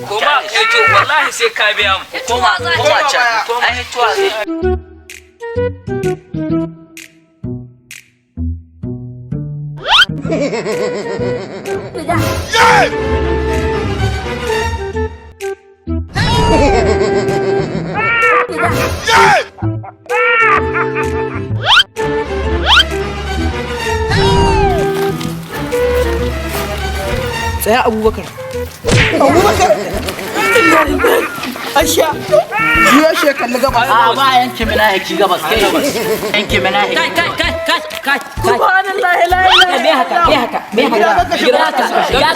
Koma to wallahi sai ka biya mu. Koma can. Ai tuwa zai. Tsaya Abubakar. Abubakar. Asha. Jiya shi kalli gaba. A ba yanke mina yaki gabas kai. Yanke mina yaki. Kai. Subhanallahi la ilaha Me haka. Ya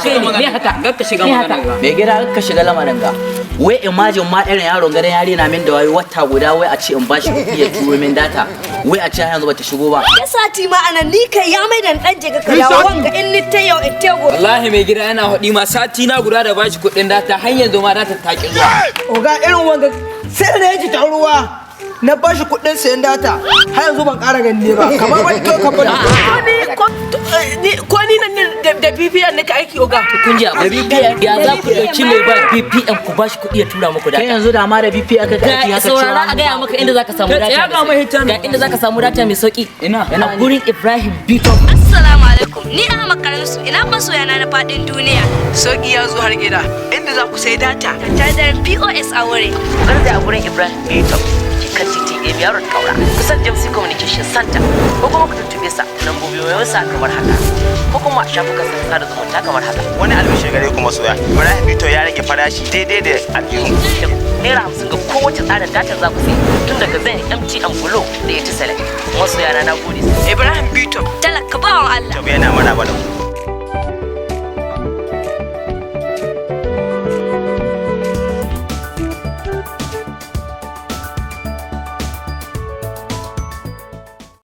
kai ne me haka. Gakka shiga magana. Me gida gakka shiga lamarin ga. Wai imagine ma irin yaron garin yari na min da wayi wata guda wai a ce in bashi kuɗi ya turo min data. Wai a ce yanzu bata shigo ba. Ya sati ma anan ni kai ya mai dan je ka dawo wanga in ni ta yau in ta go. Wallahi mai gida yana hodi ma sati na guda da bashi kuɗin data har yanzu ma data ta kin zuwa. Oga irin wanga sai da yaji ta ruwa. Na bashi kuɗin sayan data har yanzu ban ƙara gani ba kamar wani to ka bari ko ni nan da BPN nake aiki oga kun ji da BPN ya za ku dauki mai ba BPN ku bashi kuɗi ya tura muku data kai yanzu da ma da BPN aka kai haka cewa saurara a gaya maka inda zaka samu data ga inda zaka samu data mai sauki ina gurin Ibrahim Bito. Assalamu alaikum ni Ahmad Karansu ina masoya na fadin duniya. sauki ya zo har gida inda za ku sai data Tadar POS a wuri. Garda a gurin Ibrahim Bito kan titi Ebiyarot Kaura kusan James Communication Center ko kuma ku tuntube sa ta lambobi wayoyinsa kamar haka ko kuma shafukan sada zumunta kamar haka. Wani albishir gare ku masoya Ibrahim Bito ya rage farashi daidai da aljihu. Naira 50 ga kowace tsarin datar za ku sai tun daga Zen MTN Glo da ya ci Select. Masoya na gode. Ibrahim Bito Talaka bawan Allah. Tabi yana maraba da ku.